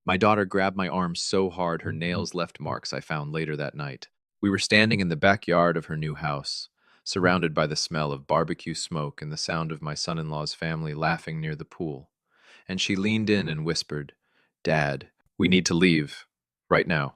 My daughter grabbed my arm so hard her nails left marks I found later that night. We were standing in the backyard of her new house, surrounded by the smell of barbecue smoke and the sound of my son in law's family laughing near the pool. And she leaned in and whispered, "Dad, we need to leave. Right now."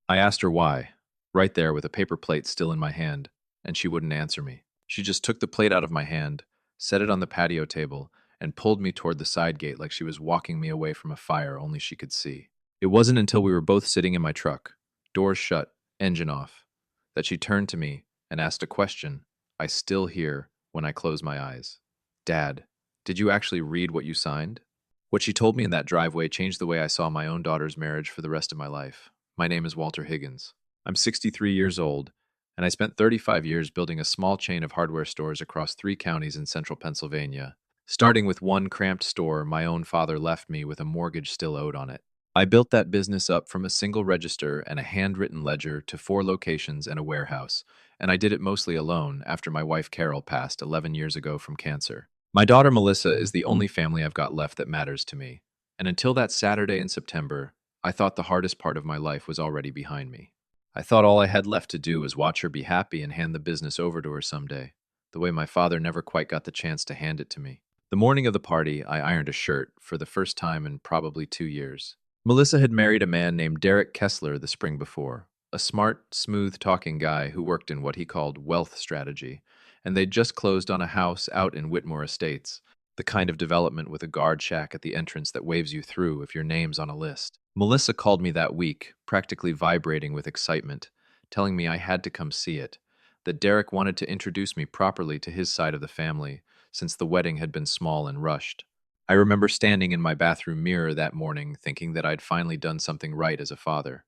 I asked her why, right there with a paper plate still in my hand, and she wouldn't answer me. She just took the plate out of my hand, set it on the patio table, and pulled me toward the side gate like she was walking me away from a fire only she could see. It wasn't until we were both sitting in my truck, doors shut, engine off, that she turned to me and asked a question I still hear when I close my eyes. "Dad, did you actually read what you signed?" What she told me in that driveway changed the way I saw my own daughter's marriage for the rest of my life. My name is Walter Higgins. I'm 63 years old, and I spent 35 years building a small chain of hardware stores across 3 counties in central Pennsylvania. Starting with one cramped store my own father left me with a mortgage still owed on it. I built that business up from a single register and a handwritten ledger to 4 locations and a warehouse, and I did it mostly alone after my wife Carol passed 11 years ago from cancer. My daughter Melissa is the only family I've got left that matters to me, and until that Saturday in September, I thought the hardest part of my life was already behind me. I thought all I had left to do was watch her be happy and hand the business over to her someday, the way my father never quite got the chance to hand it to me. The morning of the party, I ironed a shirt for the first time in probably 2 years. Melissa had married a man named Derek Kessler the spring before, a smart, smooth-talking guy who worked in what he called wealth strategy, and they'd just closed on a house out in Whitmore Estates, the kind of development with a guard shack at the entrance that waves you through if your name's on a list. Melissa called me that week, practically vibrating with excitement, telling me I had to come see it, that Derek wanted to introduce me properly to his side of the family, since the wedding had been small and rushed. I remember standing in my bathroom mirror that morning thinking that I'd finally done something right as a father,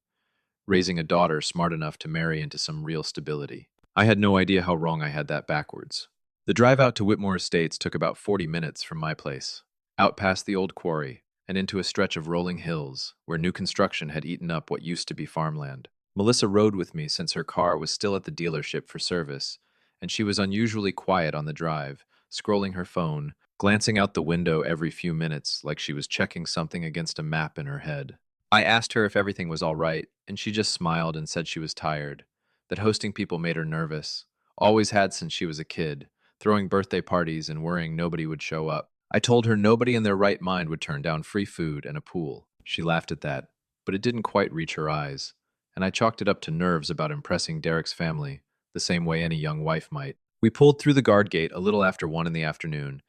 raising a daughter smart enough to marry into some real stability. I had no idea how wrong I had that backwards. The drive out to Whitmore Estates took about 40 minutes from my place, out past the old quarry, and into a stretch of rolling hills where new construction had eaten up what used to be farmland. Melissa rode with me since her car was still at the dealership for service, and she was unusually quiet on the drive, scrolling her phone, glancing out the window every few minutes like she was checking something against a map in her head. I asked her if everything was all right, and she just smiled and said she was tired, that hosting people made her nervous, always had since she was a kid, throwing birthday parties and worrying nobody would show up. I told her nobody in their right mind would turn down free food and a pool. She laughed at that, but it didn't quite reach her eyes, and I chalked it up to nerves about impressing Derek's family, the same way any young wife might. We pulled through the guard gate a little after 1 in the afternoon,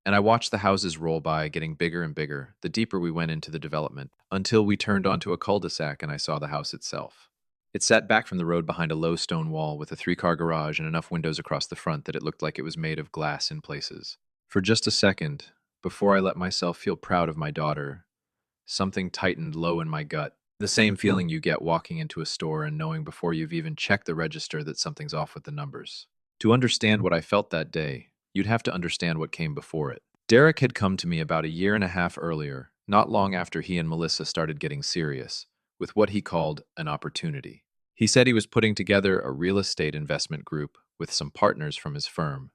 and I watched the houses roll by, getting bigger and bigger, the deeper we went into the development, until we turned onto a cul-de-sac and I saw the house itself. It sat back from the road behind a low stone wall with a 3-car garage and enough windows across the front that it looked like it was made of glass in places. For just a second, before I let myself feel proud of my daughter, something tightened low in my gut. The same feeling you get walking into a store and knowing before you've even checked the register that something's off with the numbers. To understand what I felt that day, you'd have to understand what came before it. Derek had come to me about a year and a half earlier, not long after he and Melissa started getting serious, with what he called an opportunity. He said he was putting together a real estate investment group with some partners from his firm,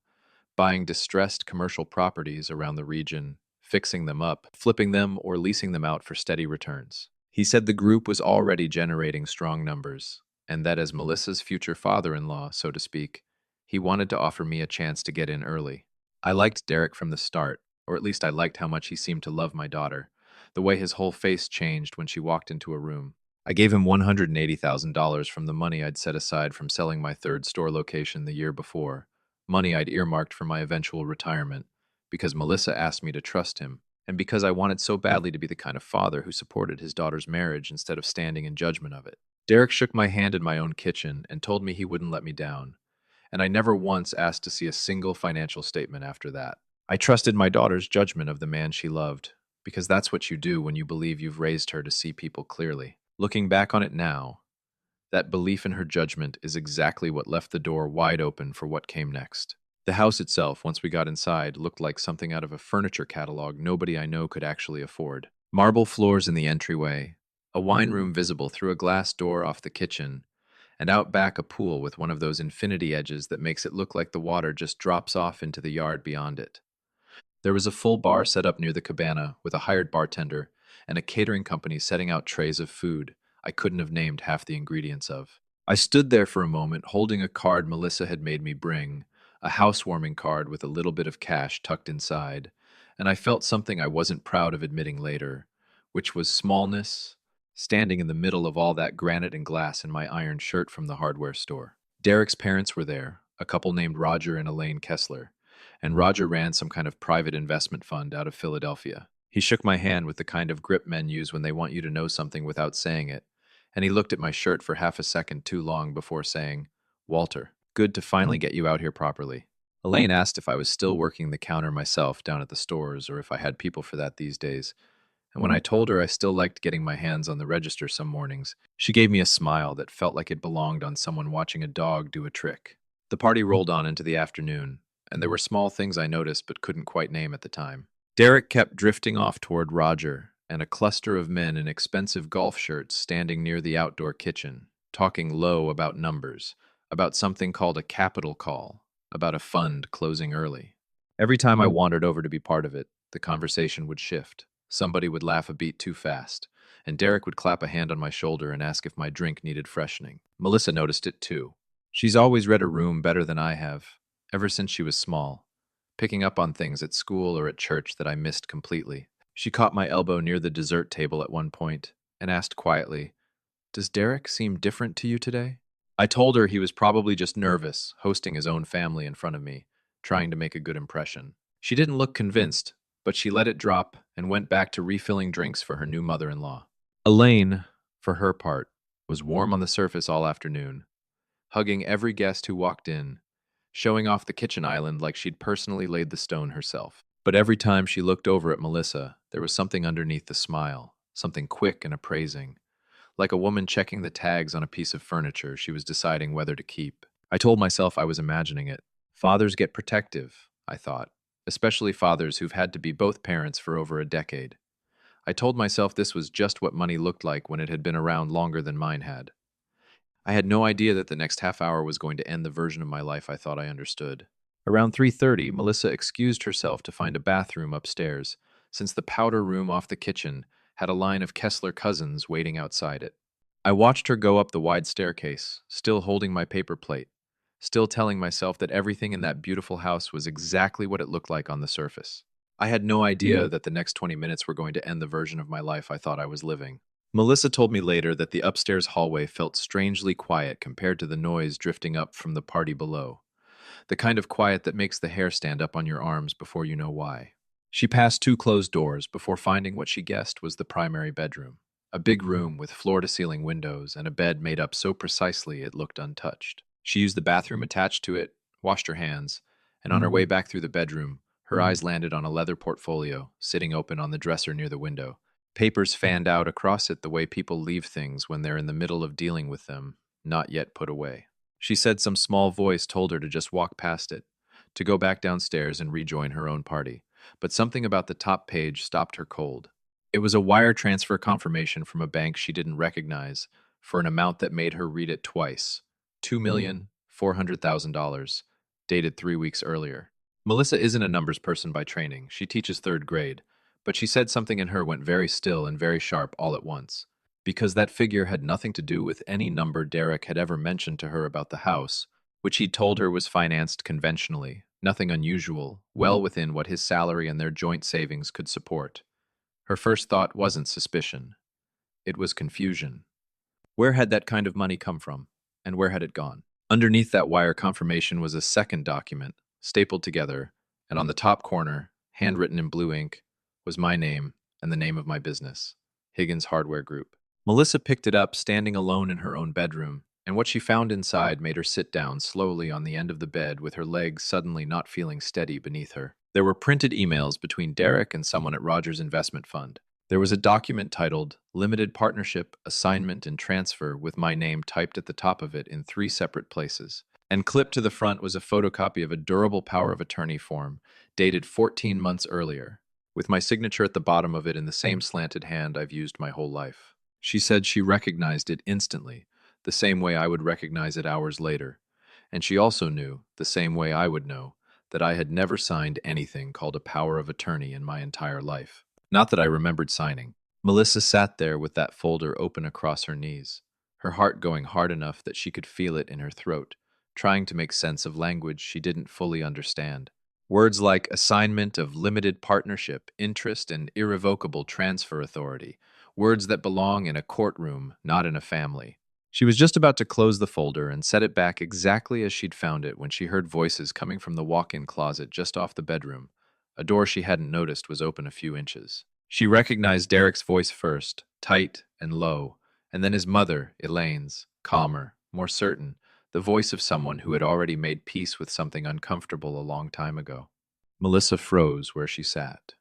buying distressed commercial properties around the region, fixing them up, flipping them, or leasing them out for steady returns. He said the group was already generating strong numbers, and that as Melissa's future father-in-law, so to speak, he wanted to offer me a chance to get in early. I liked Derek from the start, or at least I liked how much he seemed to love my daughter, the way his whole face changed when she walked into a room. I gave him $180,000 from the money I'd set aside from selling my third store location the year before, money I'd earmarked for my eventual retirement, because Melissa asked me to trust him, and because I wanted so badly to be the kind of father who supported his daughter's marriage instead of standing in judgment of it. Derek shook my hand in my own kitchen and told me he wouldn't let me down, and I never once asked to see a single financial statement after that. I trusted my daughter's judgment of the man she loved, because that's what you do when you believe you've raised her to see people clearly. Looking back on it now, that belief in her judgment is exactly what left the door wide open for what came next. The house itself, once we got inside, looked like something out of a furniture catalog nobody I know could actually afford. Marble floors in the entryway, a wine room visible through a glass door off the kitchen, and out back a pool with one of those infinity edges that makes it look like the water just drops off into the yard beyond it. There was a full bar set up near the cabana with a hired bartender and a catering company setting out trays of food I couldn't have named half the ingredients of. I stood there for a moment, holding a card Melissa had made me bring, a housewarming card with a little bit of cash tucked inside, and I felt something I wasn't proud of admitting later, which was smallness, standing in the middle of all that granite and glass in my iron shirt from the hardware store. Derek's parents were there, a couple named Roger and Elaine Kessler, and Roger ran some kind of private investment fund out of Philadelphia. He shook my hand with the kind of grip men use when they want you to know something without saying it, and he looked at my shirt for half a second too long before saying, "Walter, good to finally get you out here properly." Elaine asked if I was still working the counter myself down at the stores or if I had people for that these days, and when I told her I still liked getting my hands on the register some mornings, she gave me a smile that felt like it belonged on someone watching a dog do a trick. The party rolled on into the afternoon, and there were small things I noticed but couldn't quite name at the time. Derek kept drifting off toward Roger and a cluster of men in expensive golf shirts standing near the outdoor kitchen, talking low about numbers, about something called a capital call, about a fund closing early. Every time I wandered over to be part of it, the conversation would shift. Somebody would laugh a beat too fast, and Derek would clap a hand on my shoulder and ask if my drink needed freshening. Melissa noticed it too. She's always read a room better than I have, ever since she was small, picking up on things at school or at church that I missed completely. She caught my elbow near the dessert table at one point and asked quietly, "Does Derek seem different to you today?" I told her he was probably just nervous, hosting his own family in front of me, trying to make a good impression. She didn't look convinced, but she let it drop and went back to refilling drinks for her new mother-in-law. Elaine, for her part, was warm on the surface all afternoon, hugging every guest who walked in, showing off the kitchen island like she'd personally laid the stone herself. But every time she looked over at Melissa, there was something underneath the smile, something quick and appraising. Like a woman checking the tags on a piece of furniture she was deciding whether to keep. I told myself I was imagining it. Fathers get protective, I thought, especially fathers who've had to be both parents for over a decade. I told myself this was just what money looked like when it had been around longer than mine had. I had no idea that the next half hour was going to end the version of my life I thought I understood. Around 3:30, Melissa excused herself to find a bathroom upstairs, since the powder room off the kitchen had a line of Kessler cousins waiting outside it. I watched her go up the wide staircase, still holding my paper plate, still telling myself that everything in that beautiful house was exactly what it looked like on the surface. I had no idea that the next 20 minutes were going to end the version of my life I thought I was living. Melissa told me later that the upstairs hallway felt strangely quiet compared to the noise drifting up from the party below, the kind of quiet that makes the hair stand up on your arms before you know why. She passed two closed doors before finding what she guessed was the primary bedroom, a big room with floor-to-ceiling windows and a bed made up so precisely it looked untouched. She used the bathroom attached to it, washed her hands, and on her way back through the bedroom, her eyes landed on a leather portfolio sitting open on the dresser near the window. Papers fanned out across it the way people leave things when they're in the middle of dealing with them, not yet put away. She said some small voice told her to just walk past it, to go back downstairs and rejoin her own party. But something about the top page stopped her cold. It was a wire transfer confirmation from a bank she didn't recognize for an amount that made her read it twice. $2,400,000, dated 3 weeks earlier. Melissa isn't a numbers person by training. She teaches third grade. But she said something in her went very still and very sharp all at once. Because that figure had nothing to do with any number Derek had ever mentioned to her about the house, which he'd told her was financed conventionally, nothing unusual, well within what his salary and their joint savings could support. Her first thought wasn't suspicion. It was confusion. Where had that kind of money come from, and where had it gone? Underneath that wire confirmation was a second document, stapled together, and on the top corner, handwritten in blue ink, was my name and the name of my business, Higgins Hardware Group. Melissa picked it up, standing alone in her own bedroom, and what she found inside made her sit down slowly on the end of the bed with her legs suddenly not feeling steady beneath her. There were printed emails between Derek and someone at Rogers Investment Fund. There was a document titled Limited Partnership, Assignment and Transfer with my name typed at the top of it in 3 separate places. And clipped to the front was a photocopy of a durable power of attorney form, dated 14 months earlier, with my signature at the bottom of it in the same slanted hand I've used my whole life. She said she recognized it instantly, the same way I would recognize it hours later. And she also knew, the same way I would know, that I had never signed anything called a power of attorney in my entire life. Not that I remembered signing. Melissa sat there with that folder open across her knees, her heart going hard enough that she could feel it in her throat, trying to make sense of language she didn't fully understand. Words like assignment of limited partnership, interest, and irrevocable transfer authority. Words that belong in a courtroom, not in a family. She was just about to close the folder and set it back exactly as she'd found it when she heard voices coming from the walk-in closet just off the bedroom. A door she hadn't noticed was open a few inches. She recognized Derek's voice first, tight and low, and then his mother, Elaine's, calmer, more certain, the voice of someone who had already made peace with something uncomfortable a long time ago. Melissa froze where she sat,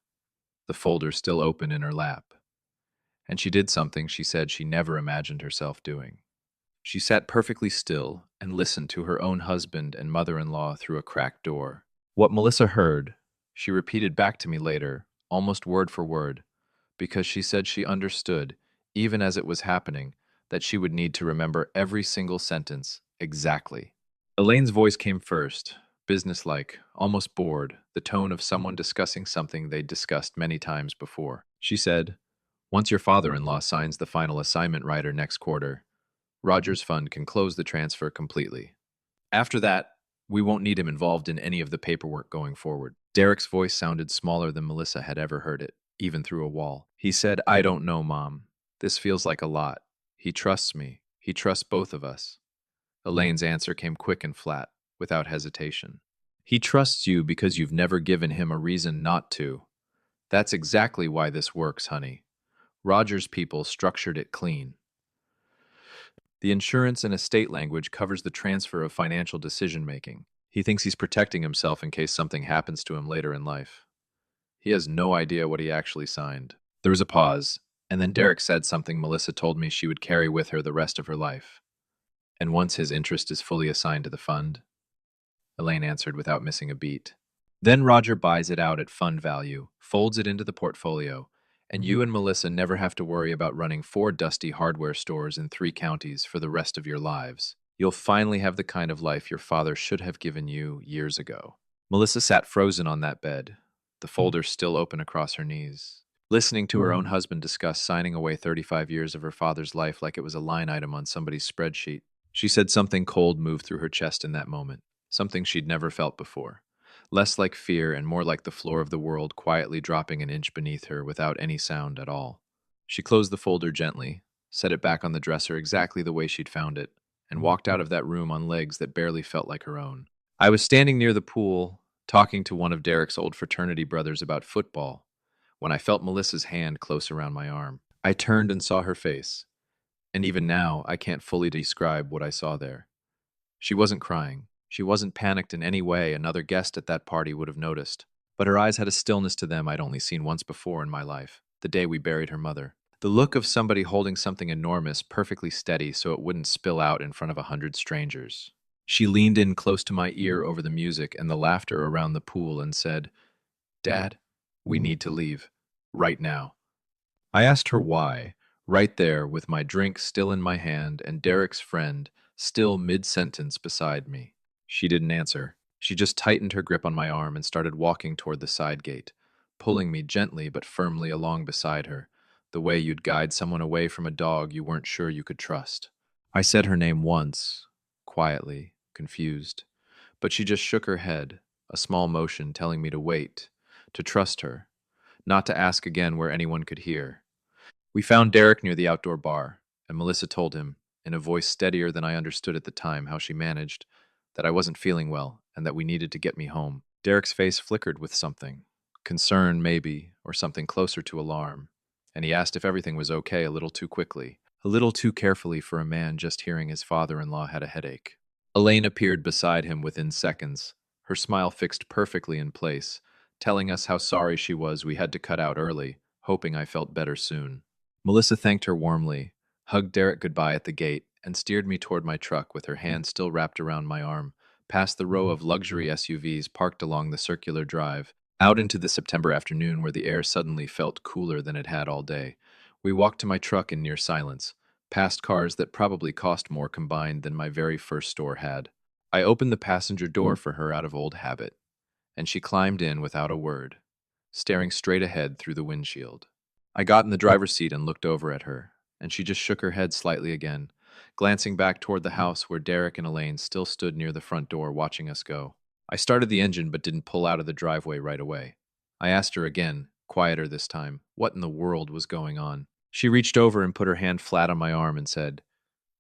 the folder still open in her lap, and she did something she said she never imagined herself doing. She sat perfectly still and listened to her own husband and mother-in-law through a cracked door. What Melissa heard, she repeated back to me later, almost word for word, because she said she understood, even as it was happening, that she would need to remember every single sentence exactly. Elaine's voice came first, businesslike, almost bored, the tone of someone discussing something they'd discussed many times before. She said, "Once your father-in-law signs the final assignment rider next quarter, Roger's fund can close the transfer completely. After that, we won't need him involved in any of the paperwork going forward." Derek's voice sounded smaller than Melissa had ever heard it, even through a wall. He said, "I don't know, Mom. This feels like a lot. He trusts me. He trusts both of us." Elaine's answer came quick and flat, without hesitation. "He trusts you because you've never given him a reason not to. That's exactly why this works, honey. Roger's people structured it clean. The insurance and estate language covers the transfer of financial decision-making. He thinks he's protecting himself in case something happens to him later in life. He has no idea what he actually signed." There was a pause, and then Derek said something Melissa told me she would carry with her the rest of her life. "And once his interest is fully assigned to the fund," Elaine answered without missing a beat. "Then Roger buys it out at fund value, folds it into the portfolio, and you and Melissa never have to worry about running 4 dusty hardware stores in 3 counties for the rest of your lives. You'll finally have the kind of life your father should have given you years ago." Melissa sat frozen on that bed, the folder still open across her knees, listening to her own husband discuss signing away 35 years of her father's life like it was a line item on somebody's spreadsheet. She said something cold moved through her chest in that moment, something she'd never felt before. Less like fear and more like the floor of the world quietly dropping an inch beneath her without any sound at all. She closed the folder gently, set it back on the dresser exactly the way she'd found it, and walked out of that room on legs that barely felt like her own. I was standing near the pool, talking to one of Derek's old fraternity brothers about football, when I felt Melissa's hand close around my arm. I turned and saw her face, and even now I can't fully describe what I saw there. She wasn't crying. She wasn't panicked in any way another guest at that party would have noticed. But her eyes had a stillness to them I'd only seen once before in my life, the day we buried her mother. The look of somebody holding something enormous perfectly steady so it wouldn't spill out in front of 100 strangers. She leaned in close to my ear over the music and the laughter around the pool and said, "Dad, we need to leave. Right now." I asked her why, right there with my drink still in my hand and Derek's friend still mid-sentence beside me. She didn't answer. She just tightened her grip on my arm and started walking toward the side gate, pulling me gently but firmly along beside her, the way you'd guide someone away from a dog you weren't sure you could trust. I said her name once, quietly, confused, but she just shook her head, a small motion telling me to wait, to trust her, not to ask again where anyone could hear. We found Derek near the outdoor bar, and Melissa told him, in a voice steadier than I understood at the time how she managed, that I wasn't feeling well and that we needed to get me home. Derek's face flickered with something, concern maybe, or something closer to alarm, and he asked if everything was okay a little too quickly, a little too carefully for a man just hearing his father-in-law had a headache. Elaine appeared beside him within seconds, her smile fixed perfectly in place, telling us how sorry she was we had to cut out early, hoping I felt better soon. Melissa thanked her warmly, hugged Derek goodbye at the gate, and steered me toward my truck with her hand still wrapped around my arm, past the row of luxury SUVs parked along the circular drive, out into the September afternoon where the air suddenly felt cooler than it had all day. We walked to my truck in near silence, past cars that probably cost more combined than my very first store had. I opened the passenger door for her out of old habit, and she climbed in without a word, staring straight ahead through the windshield. I got in the driver's seat and looked over at her, and she just shook her head slightly again, glancing back toward the house where Derek and Elaine still stood near the front door watching us go. I started the engine but didn't pull out of the driveway right away. I asked her again, quieter this time, what in the world was going on. She reached over and put her hand flat on my arm and said,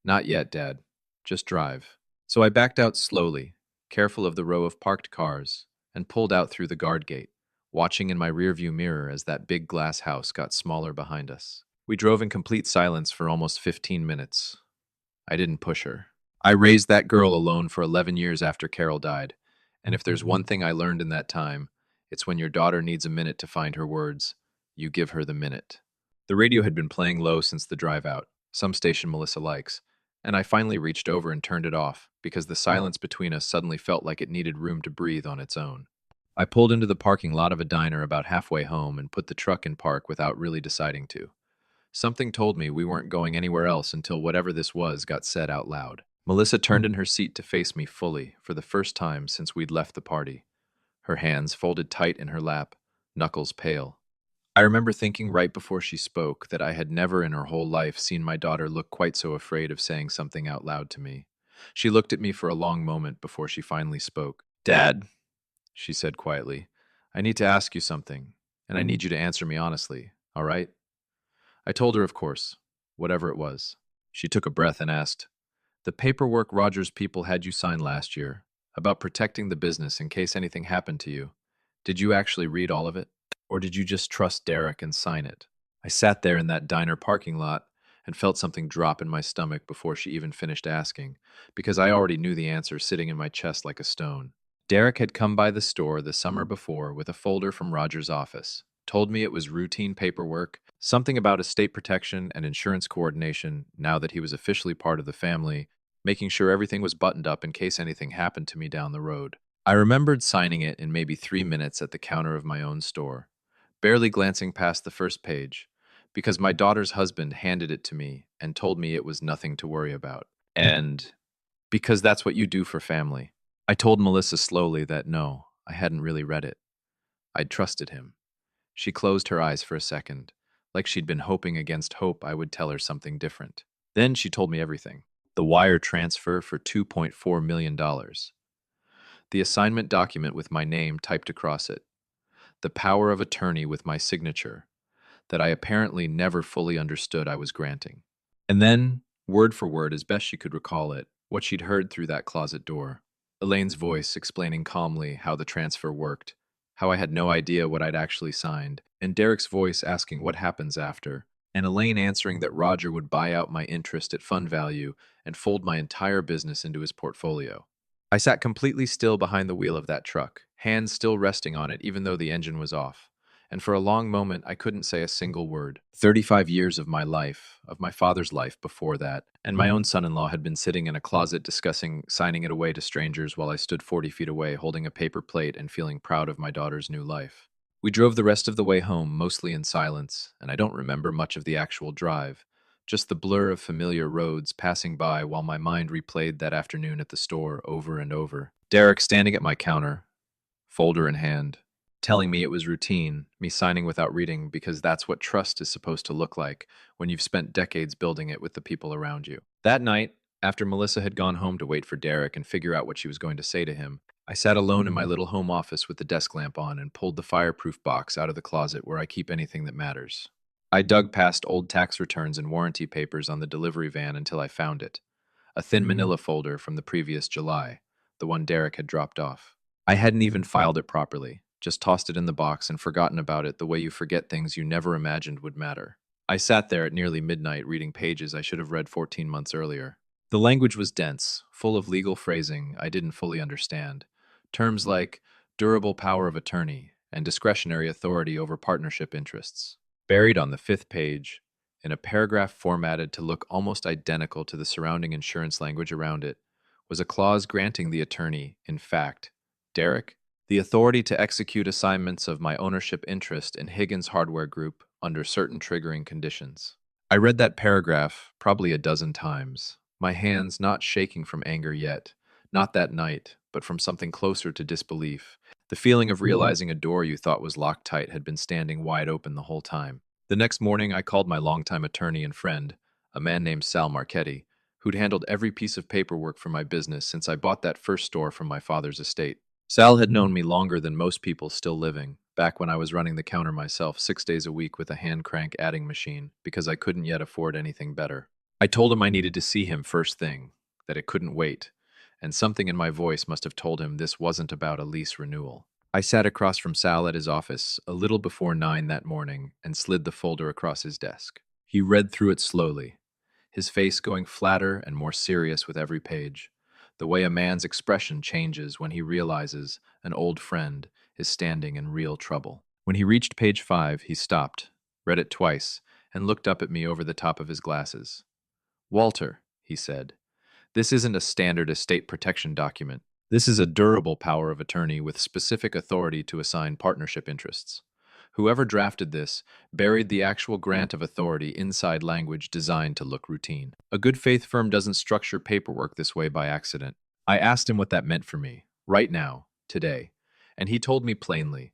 "Not yet, Dad. Just drive." So I backed out slowly, careful of the row of parked cars, and pulled out through the guard gate, watching in my rearview mirror as that big glass house got smaller behind us. We drove in complete silence for almost 15 minutes. I didn't push her. I raised that girl alone for 11 years after Carol died, and if there's one thing I learned in that time, it's when your daughter needs a minute to find her words, you give her the minute. The radio had been playing low since the drive out, some station Melissa likes, and I finally reached over and turned it off because the silence between us suddenly felt like it needed room to breathe on its own. I pulled into the parking lot of a diner about halfway home and put the truck in park without really deciding to. Something told me we weren't going anywhere else until whatever this was got said out loud. Melissa turned in her seat to face me fully for the first time since we'd left the party, her hands folded tight in her lap, knuckles pale. I remember thinking right before she spoke that I had never in her whole life seen my daughter look quite so afraid of saying something out loud to me. She looked at me for a long moment before she finally spoke. "Dad," she said quietly, "I need to ask you something, and I need you to answer me honestly, all right?" I told her, of course, whatever it was. She took a breath and asked, "The paperwork Rogers people had you sign last year, about protecting the business in case anything happened to you, did you actually read all of it? Or did you just trust Derek and sign it?" I sat there in that diner parking lot and felt something drop in my stomach before she even finished asking, because I already knew the answer sitting in my chest like a stone. Derek had come by the store the summer before with a folder from Roger's office, told me it was routine paperwork, something about estate protection and insurance coordination now that he was officially part of the family, making sure everything was buttoned up in case anything happened to me down the road. I remembered signing it in maybe 3 minutes at the counter of my own store, barely glancing past the first page, because my daughter's husband handed it to me and told me it was nothing to worry about. And because that's what you do for family. I told Melissa slowly that no, I hadn't really read it. I'd trusted him. She closed her eyes for a second, like she'd been hoping against hope I would tell her something different. Then she told me everything. The wire transfer for $2.4 million. The assignment document with my name typed across it. The power of attorney with my signature that I apparently never fully understood I was granting. And then, word for word, as best she could recall it, what she'd heard through that closet door. Elaine's voice explaining calmly how the transfer worked, how I had no idea what I'd actually signed, and Derek's voice asking what happens after, and Elaine answering that Roger would buy out my interest at fund value and fold my entire business into his portfolio. I sat completely still behind the wheel of that truck, hands still resting on it even though the engine was off. And for a long moment, I couldn't say a single word. 35 years of my life, of my father's life before that, and my own son-in-law had been sitting in a closet discussing signing it away to strangers while I stood 40 feet away holding a paper plate and feeling proud of my daughter's new life. We drove the rest of the way home, mostly in silence, and I don't remember much of the actual drive, just the blur of familiar roads passing by while my mind replayed that afternoon at the store over and over. Derek standing at my counter, folder in hand, telling me it was routine, me signing without reading because that's what trust is supposed to look like when you've spent decades building it with the people around you. That night, after Melissa had gone home to wait for Derek and figure out what she was going to say to him, I sat alone in my little home office with the desk lamp on and pulled the fireproof box out of the closet where I keep anything that matters. I dug past old tax returns and warranty papers on the delivery van until I found it, a thin manila folder from the previous July, the one Derek had dropped off. I hadn't even filed it properly, just tossed it in the box and forgotten about it the way you forget things you never imagined would matter. I sat there at nearly midnight reading pages I should have read 14 months earlier. The language was dense, full of legal phrasing I didn't fully understand. Terms like durable power of attorney and discretionary authority over partnership interests. Buried on the fifth page, in a paragraph formatted to look almost identical to the surrounding insurance language around it, was a clause granting the attorney, in fact, Derek, the authority to execute assignments of my ownership interest in Higgins Hardware Group under certain triggering conditions. I read that paragraph probably a dozen times, my hands not shaking from anger yet, not that night, but from something closer to disbelief, the feeling of realizing a door you thought was locked tight had been standing wide open the whole time. The next morning, I called my longtime attorney and friend, a man named Sal Marchetti, who'd handled every piece of paperwork for my business since I bought that first store from my father's estate. Sal had known me longer than most people still living, back when I was running the counter myself 6 days a week with a hand crank adding machine because I couldn't yet afford anything better. I told him I needed to see him first thing, that it couldn't wait, and something in my voice must have told him this wasn't about a lease renewal. I sat across from Sal at his office a little before 9 that morning and slid the folder across his desk. He read through it slowly, his face going flatter and more serious with every page, the way a man's expression changes when he realizes an old friend is standing in real trouble. When he reached page 5, he stopped, read it twice, and looked up at me over the top of his glasses. "Walter," he said, "this isn't a standard estate protection document. This is a durable power of attorney with specific authority to assign partnership interests. Whoever drafted this buried the actual grant of authority inside language designed to look routine. A good faith firm doesn't structure paperwork this way by accident." I asked him what that meant for me, right now, today, and he told me plainly.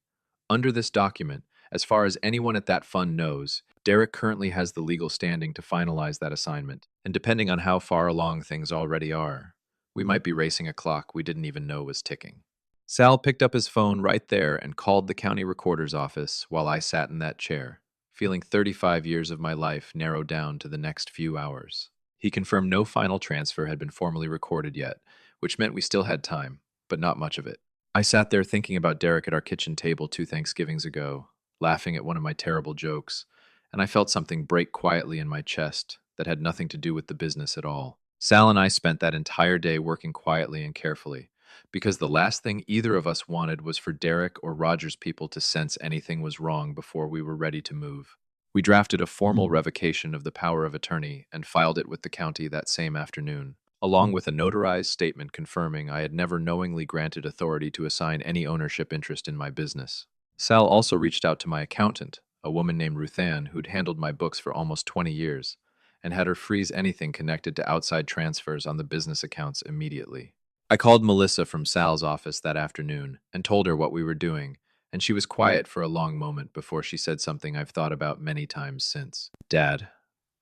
Under this document, as far as anyone at that fund knows, Derek currently has the legal standing to finalize that assignment, and depending on how far along things already are, we might be racing a clock we didn't even know was ticking. Sal picked up his phone right there and called the county recorder's office while I sat in that chair, feeling 35 years of my life narrowed down to the next few hours. He confirmed no final transfer had been formally recorded yet, which meant we still had time, but not much of it. I sat there thinking about Derek at our kitchen table 2 Thanksgivings ago, laughing at one of my terrible jokes, and I felt something break quietly in my chest that had nothing to do with the business at all. Sal and I spent that entire day working quietly and carefully, because the last thing either of us wanted was for Derek or Roger's people to sense anything was wrong before we were ready to move. We drafted a formal revocation of the power of attorney and filed it with the county that same afternoon, along with a notarized statement confirming I had never knowingly granted authority to assign any ownership interest in my business. Sal also reached out to my accountant, a woman named Ruth Ann who'd handled my books for almost 20 years, and had her freeze anything connected to outside transfers on the business accounts immediately. I called Melissa from Sal's office that afternoon and told her what we were doing, and she was quiet for a long moment before she said something I've thought about many times since. "Dad,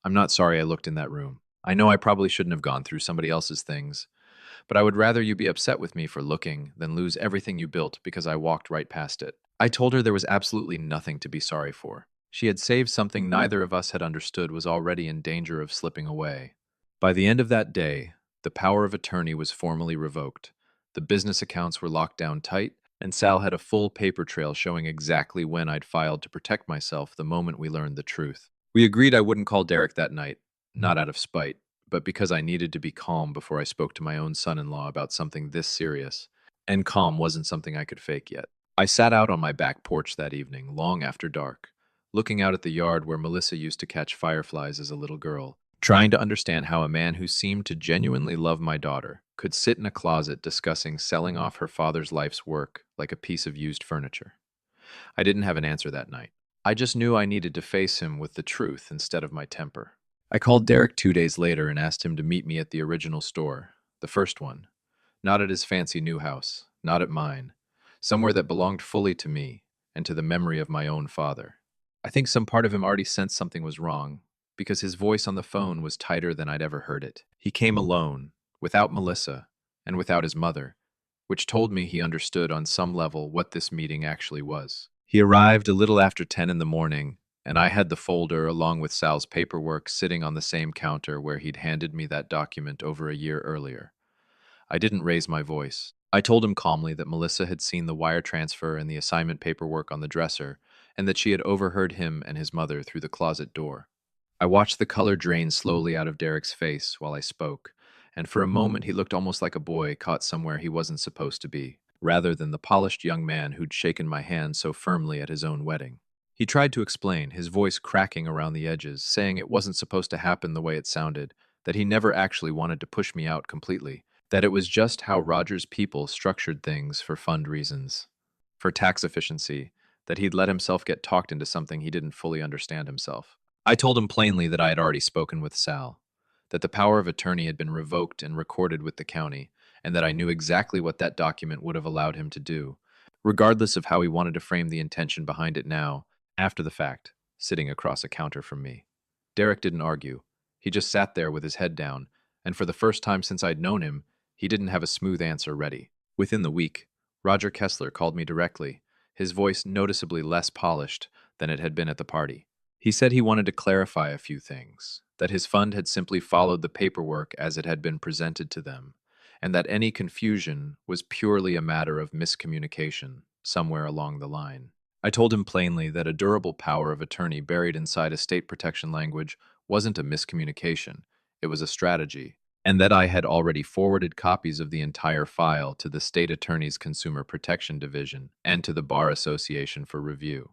I'm not sorry I looked in that room. I know I probably shouldn't have gone through somebody else's things, but I would rather you be upset with me for looking than lose everything you built because I walked right past it." I told her there was absolutely nothing to be sorry for. She had saved something neither of us had understood was already in danger of slipping away. By the end of that day, the power of attorney was formally revoked. The business accounts were locked down tight, and Sal had a full paper trail showing exactly when I'd filed to protect myself the moment we learned the truth. We agreed I wouldn't call Derek that night, not out of spite, but because I needed to be calm before I spoke to my own son-in-law about something this serious. And calm wasn't something I could fake yet. I sat out on my back porch that evening, long after dark, looking out at the yard where Melissa used to catch fireflies as a little girl, trying to understand how a man who seemed to genuinely love my daughter could sit in a closet discussing selling off her father's life's work like a piece of used furniture. I didn't have an answer that night. I just knew I needed to face him with the truth instead of my temper. I called Derek 2 days later and asked him to meet me at the original store, the first one. Not at his fancy new house, not at mine. Somewhere that belonged fully to me and to the memory of my own father. I think some part of him already sensed something was wrong, because his voice on the phone was tighter than I'd ever heard it. He came alone, without Melissa, and without his mother, which told me he understood on some level what this meeting actually was. He arrived a little after 10 in the morning, and I had the folder along with Sal's paperwork sitting on the same counter where he'd handed me that document over a year earlier. I didn't raise my voice. I told him calmly that Melissa had seen the wire transfer and the assignment paperwork on the dresser, and that she had overheard him and his mother through the closet door. I watched the color drain slowly out of Derek's face while I spoke, and for a moment he looked almost like a boy caught somewhere he wasn't supposed to be, rather than the polished young man who'd shaken my hand so firmly at his own wedding. He tried to explain, his voice cracking around the edges, saying it wasn't supposed to happen the way it sounded, that he never actually wanted to push me out completely, that it was just how Roger's people structured things for fund reasons, for tax efficiency, that he'd let himself get talked into something he didn't fully understand himself. I told him plainly that I had already spoken with Sal, that the power of attorney had been revoked and recorded with the county, and that I knew exactly what that document would have allowed him to do, regardless of how he wanted to frame the intention behind it now, after the fact. sitting across a counter from me. Derek didn't argue. He just sat there with his head down, and for the first time since I'd known him, he didn't have a smooth answer ready. Within the week, Roger Kessler called me directly, his voice noticeably less polished than it had been at the party. He said he wanted to clarify a few things, that his fund had simply followed the paperwork as it had been presented to them, and that any confusion was purely a matter of miscommunication somewhere along the line. I told him plainly that a durable power of attorney buried inside estate protection language wasn't a miscommunication, it was a strategy, and that I had already forwarded copies of the entire file to the state attorney's Consumer Protection Division and to the Bar Association for review.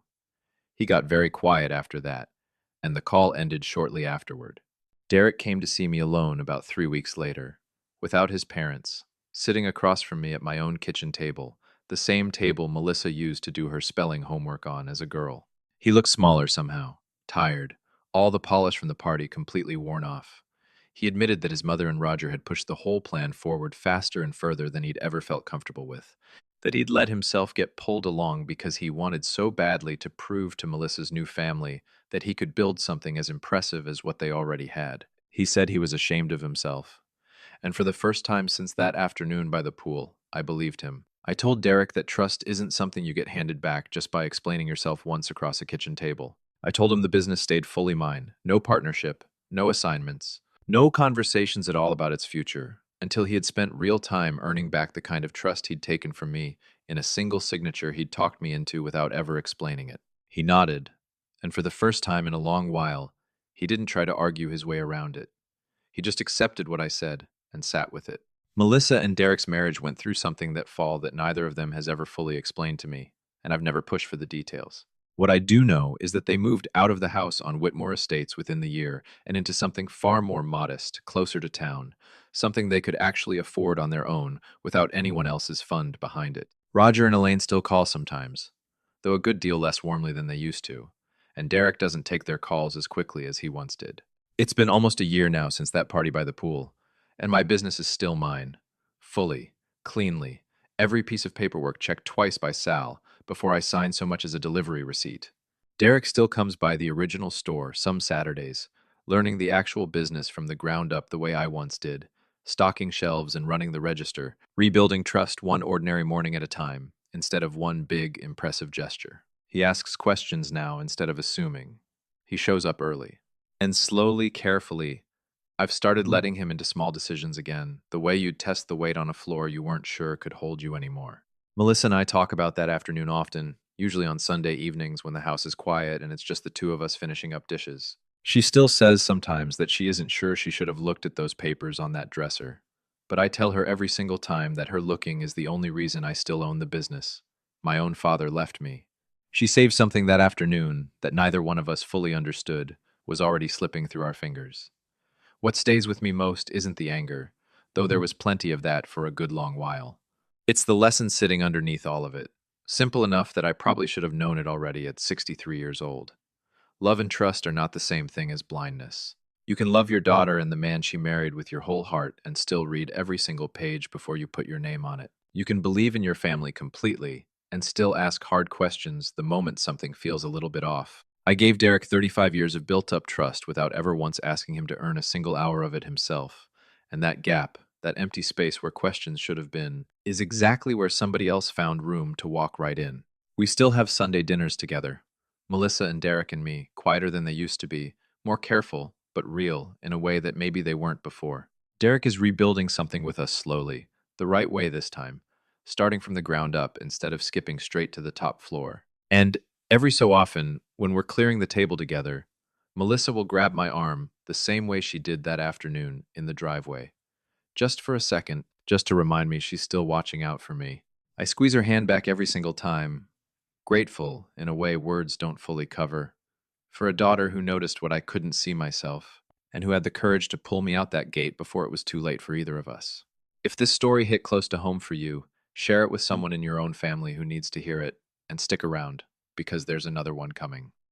He got very quiet after that, and the call ended shortly afterward. Derek came to see me alone about 3 weeks later, without his parents, sitting across from me at my own kitchen table, the same table Melissa used to do her spelling homework on as a girl. He looked smaller somehow, tired, all the polish from the party completely worn off. He admitted that his mother and Roger had pushed the whole plan forward faster and further than he'd ever felt comfortable with, that he'd let himself get pulled along because he wanted so badly to prove to Melissa's new family that he could build something as impressive as what they already had. He said he was ashamed of himself. And for the first time since that afternoon by the pool, I believed him. I told Derek that trust isn't something you get handed back just by explaining yourself once across a kitchen table. I told him the business stayed fully mine, no partnership, no assignments, no conversations at all about its future, until he had spent real time earning back the kind of trust he'd taken from me in a single signature he'd talked me into without ever explaining it. He nodded, and for the first time in a long while, he didn't try to argue his way around it. He just accepted what I said and sat with it. Melissa and Derek's marriage went through something that fall that neither of them has ever fully explained to me, and I've never pushed for the details. What I do know is that they moved out of the house on Whitmore Estates within the year and into something far more modest, closer to town, something they could actually afford on their own without anyone else's fund behind it. Roger and Elaine still call sometimes, though a good deal less warmly than they used to, and Derek doesn't take their calls as quickly as he once did. It's been almost a year now since that party by the pool, and my business is still mine. Fully, cleanly, every piece of paperwork checked twice by Sal before I sign so much as a delivery receipt. Derek still comes by the original store some Saturdays, learning the actual business from the ground up the way I once did, stocking shelves and running the register, rebuilding trust one ordinary morning at a time, instead of one big, impressive gesture. He asks questions now instead of assuming. He shows up early. And slowly, carefully, I've started letting him into small decisions again, the way you'd test the weight on a floor you weren't sure could hold you anymore. Melissa and I talk about that afternoon often, usually on Sunday evenings when the house is quiet and it's just the two of us finishing up dishes. She still says sometimes that she isn't sure she should have looked at those papers on that dresser, but I tell her every single time that her looking is the only reason I still own the business. My own father left me. She saved something that afternoon that neither one of us fully understood was already slipping through our fingers. What stays with me most isn't the anger, though there was plenty of that for a good long while. It's the lesson sitting underneath all of it, simple enough that I probably should have known it already at 63 years old. Love and trust are not the same thing as blindness. You can love your daughter and the man she married with your whole heart and still read every single page before you put your name on it. You can believe in your family completely and still ask hard questions the moment something feels a little bit off. I gave Derek 35 years of built-up trust without ever once asking him to earn a single hour of it himself. And that gap, that empty space where questions should have been, is exactly where somebody else found room to walk right in. We still have Sunday dinners together. Melissa and Derek and me, quieter than they used to be, more careful, but real, in a way that maybe they weren't before. Derek is rebuilding something with us slowly, the right way this time, starting from the ground up instead of skipping straight to the top floor. And every so often, when we're clearing the table together, Melissa will grab my arm the same way she did that afternoon in the driveway. Just for a second, just to remind me she's still watching out for me. I squeeze her hand back every single time, grateful in a way words don't fully cover, for a daughter who noticed what I couldn't see myself, and who had the courage to pull me out that gate before it was too late for either of us. If this story hit close to home for you, share it with someone in your own family who needs to hear it, and stick around, because there's another one coming.